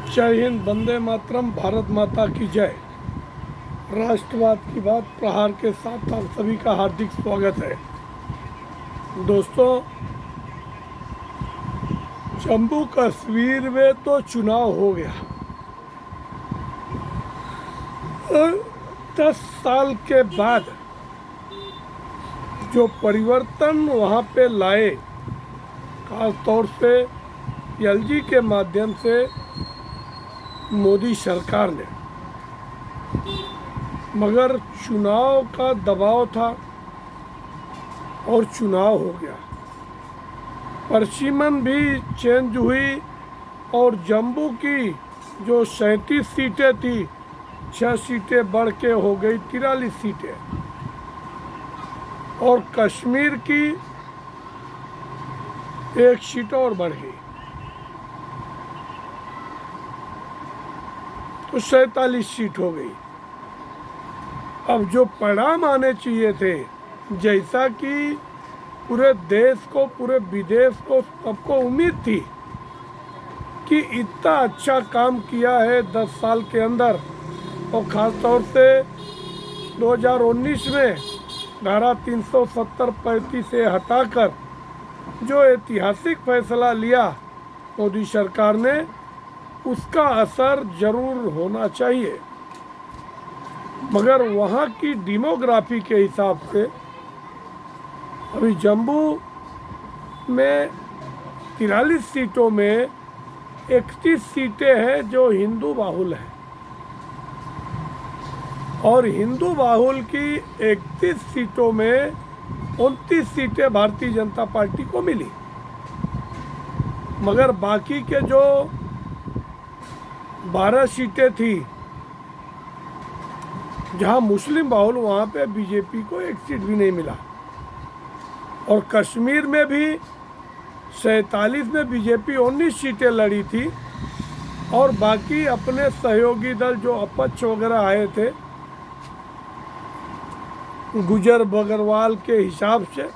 जय हिंद, वंदे मातरम, भारत माता की जय। राष्ट्रवाद की बात प्रहार के साथ आप सभी का हार्दिक स्वागत है। दोस्तों, जम्मू कश्मीर में तो चुनाव हो गया। 10 साल के बाद जो परिवर्तन वहाँ पे लाए, खास तौर से एलजी के माध्यम से मोदी सरकार ने, मगर चुनाव का दबाव था और चुनाव हो गया। परसिमन भी चेंज हुई और जम्मू की जो 37 सीटें थी, 6 सीटें बढ़ के हो गई 43 सीटें, और कश्मीर की 1 सीट और बढ़ गई, तो 47 सीट हो गई। अब जो परिणाम आने चाहिए थे, जैसा कि पूरे देश को, पूरे विदेश को, सबको उम्मीद थी कि इतना अच्छा काम किया है 10 साल के अंदर, और ख़ास तौर से 2019 में धारा 370-35 से हटाकर जो ऐतिहासिक फैसला लिया मोदी सरकार ने, उसका असर जरूर होना चाहिए। मगर वहाँ की डेमोग्राफी के हिसाब से अभी जम्मू में 43 सीटों में 31 सीटें हैं जो हिंदू बाहुल हैं, और हिंदू बाहुल की 31 सीटों में 29 सीटें भारतीय जनता पार्टी को मिली। मगर बाकी के जो 12 सीटें थी जहां मुस्लिम बाहुल, वहां पे बीजेपी को 1 सीट भी नहीं मिला। और कश्मीर में भी 47 में बीजेपी 19 सीटें लड़ी थी, और बाकी अपने सहयोगी दल जो अपक्ष वगैरह आए थे, गुजर बगरवाल के हिसाब से,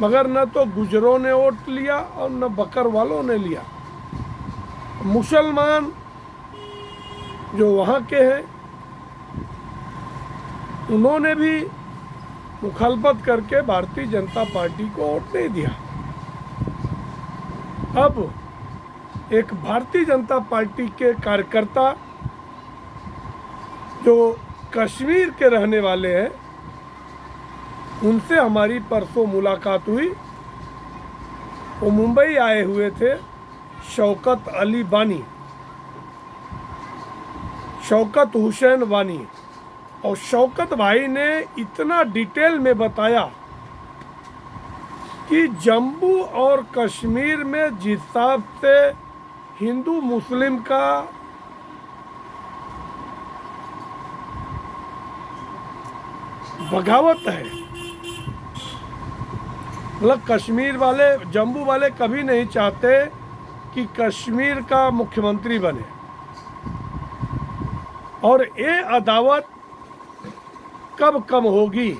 मगर न तो गुजरों ने वोट लिया और न बकरवालों ने लिया। मुसलमान जो वहाँ के हैं, उन्होंने भी मुखालफत करके भारतीय जनता पार्टी को वोट नहीं दिया। अब एक भारतीय जनता पार्टी के कार्यकर्ता जो कश्मीर के रहने वाले हैं, उनसे हमारी परसों मुलाकात हुई। वो मुंबई आए हुए थे, शौकत अली वानी, शौकत हुसैन वानी, और शौकत भाई ने इतना डिटेल में बताया कि जम्मू और कश्मीर में जिस हिसाब से हिंदू मुस्लिम का बगावत है, मतलब कश्मीर वाले, जम्मू वाले कभी नहीं चाहते कि कश्मीर का मुख्यमंत्री बने, और ये अदावत कब कम होगी,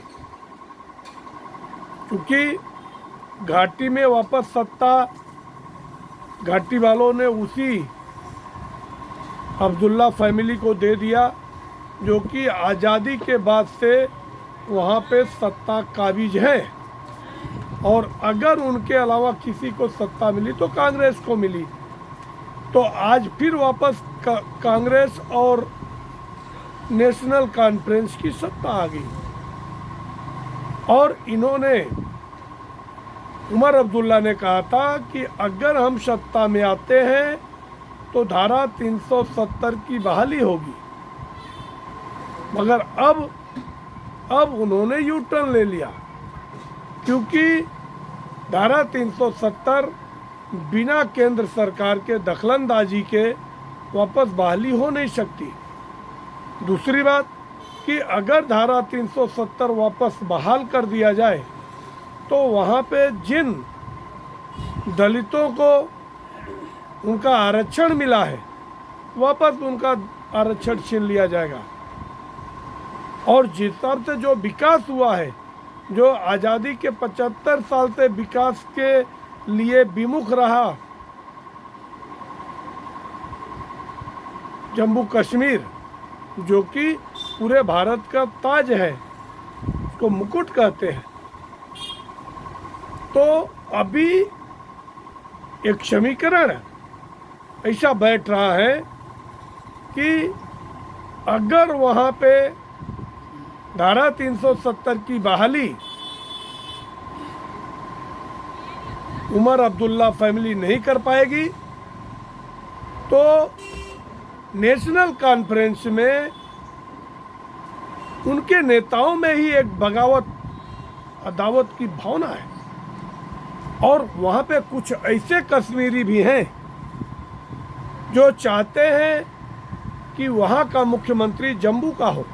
क्योंकि घाटी में वापस सत्ता घाटी वालों ने उसी अब्दुल्ला फैमिली को दे दिया, जो कि आज़ादी के बाद से वहाँ पे सत्ता काबिज है। और अगर उनके अलावा किसी को सत्ता मिली तो कांग्रेस को मिली, तो आज फिर वापस कांग्रेस और नेशनल कॉन्फ्रेंस की सत्ता आ गई। और इन्होंने, उमर अब्दुल्ला ने कहा था कि अगर हम सत्ता में आते हैं तो धारा 370 की बहाली होगी, मगर अब उन्होंने यू टर्न ले लिया, क्योंकि धारा 370 बिना केंद्र सरकार के दखलंदाजी के वापस बहाली हो नहीं सकती। दूसरी बात कि अगर धारा 370 वापस बहाल कर दिया जाए तो वहाँ पे जिन दलितों को उनका आरक्षण मिला है, वापस उनका आरक्षण छीन लिया जाएगा। और जिस तरह से जो विकास हुआ है, जो आज़ादी के 75 साल से विकास के लिए विमुख रहा, जम्मू कश्मीर, जो कि पूरे भारत का ताज है, उसको मुकुट कहते हैं। तो अभी एक समीकरण ऐसा बैठ रहा है कि अगर वहाँ पे धारा 370 की बहाली उमर अब्दुल्ला फैमिली नहीं कर पाएगी तो नेशनल कॉन्फ्रेंस में उनके नेताओं में ही एक बगावत अदावत की भावना है। और वहाँ पे कुछ ऐसे कश्मीरी भी हैं जो चाहते हैं कि वहाँ का मुख्यमंत्री जम्मू का हो,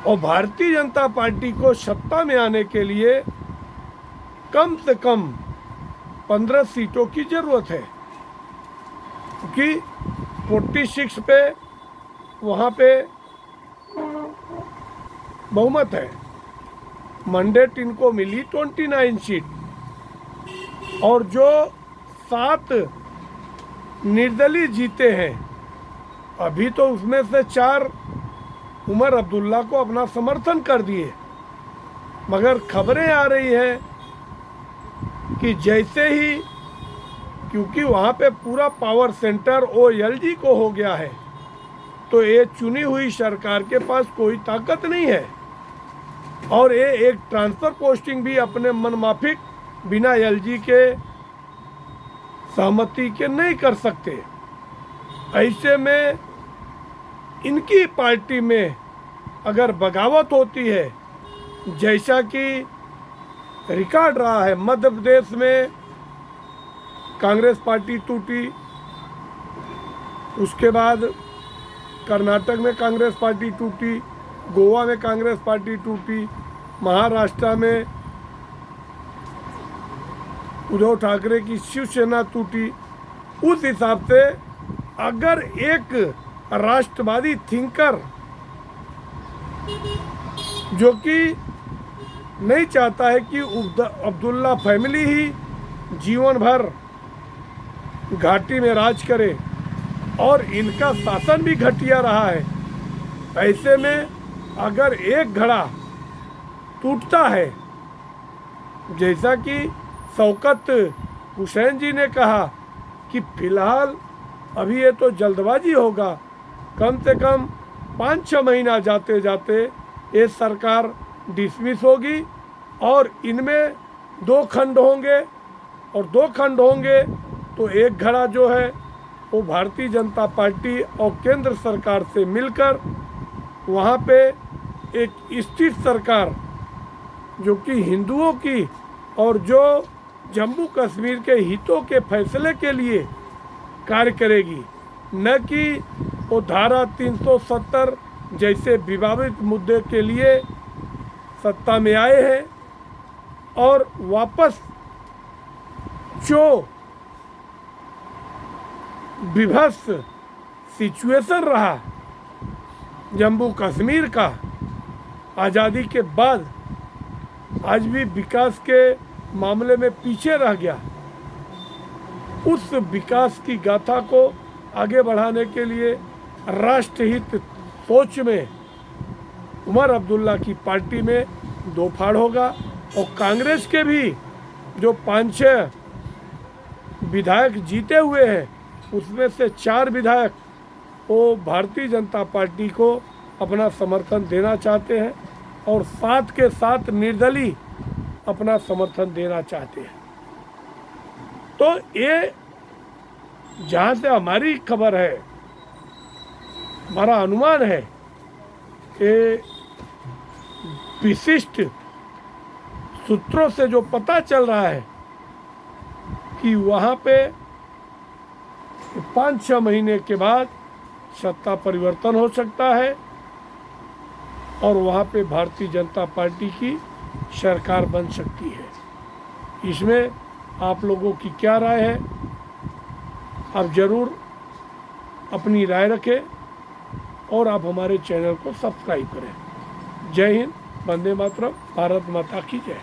और भारतीय जनता पार्टी को सत्ता में आने के लिए कम से कम 15 सीटों की जरूरत है, क्योंकि 46 पे वहाँ पे बहुमत है। मैंडेट इनको मिली 29 सीट, और जो 7 निर्दलीय जीते हैं, अभी तो उसमें से 4 उमर अब्दुल्ला को अपना समर्थन कर दिए। मगर खबरें आ रही हैं कि जैसे ही, क्योंकि वहाँ पे पूरा पावर सेंटर OLG को हो गया है, तो ये चुनी हुई सरकार के पास कोई ताकत नहीं है, और ये एक ट्रांसफ़र पोस्टिंग भी अपने मनमाफिक बिना LG के सहमति के नहीं कर सकते। ऐसे में इनकी पार्टी में अगर बगावत होती है, जैसा कि रिकॉर्ड रहा है, मध्य प्रदेश में कांग्रेस पार्टी टूटी, उसके बाद कर्नाटक में कांग्रेस पार्टी टूटी, गोवा में कांग्रेस पार्टी टूटी, महाराष्ट्र में उद्धव ठाकरे की शिवसेना टूटी। उस हिसाब से अगर एक राष्ट्रवादी थिंकर जो कि नहीं चाहता है कि अब्दुल्ला फैमिली ही जीवन भर घाटी में राज करे, और इनका शासन भी घटिया रहा है, ऐसे में अगर एक घड़ा टूटता है, जैसा कि शौकत हुसैन जी ने कहा कि फिलहाल अभी ये तो जल्दबाजी होगा, कम से कम 5-6 महीना जाते जाते ये सरकार डिसमिस होगी, और इनमें 2 खंड होंगे, और 2 खंड होंगे तो एक घड़ा जो है वो भारतीय जनता पार्टी और केंद्र सरकार से मिलकर वहाँ पे एक स्थिर सरकार जो कि हिंदुओं की और जो जम्मू कश्मीर के हितों के फैसले के लिए कार्य करेगी, न कि वो धारा 370 जैसे विवादित मुद्दे के लिए सत्ता में आए हैं, और वापस जो विभत्स सिचुएशन रहा जम्मू कश्मीर का आज़ादी के बाद, आज भी विकास के मामले में पीछे रह गया। उस विकास की गाथा को आगे बढ़ाने के लिए राष्ट्रहित सोच में उमर अब्दुल्ला की पार्टी में 2 फाड़ होगा, और कांग्रेस के भी जो 5-6 विधायक जीते हुए हैं, उसमें से 4 विधायक वो भारतीय जनता पार्टी को अपना समर्थन देना चाहते हैं, और 7 के 7 निर्दलीय अपना समर्थन देना चाहते हैं। तो ये जहाँ से हमारी खबर है, हमारा अनुमान है कि विशिष्ट सूत्रों से जो पता चल रहा है कि वहाँ पे 5-6 महीने के बाद सत्ता परिवर्तन हो सकता है, और वहाँ पे भारतीय जनता पार्टी की सरकार बन सकती है। इसमें आप लोगों की क्या राय है? आप ज़रूर अपनी राय रखें, और आप हमारे चैनल को सब्सक्राइब करें। जय हिंद, वंदे मातरम, भारत माता की जय।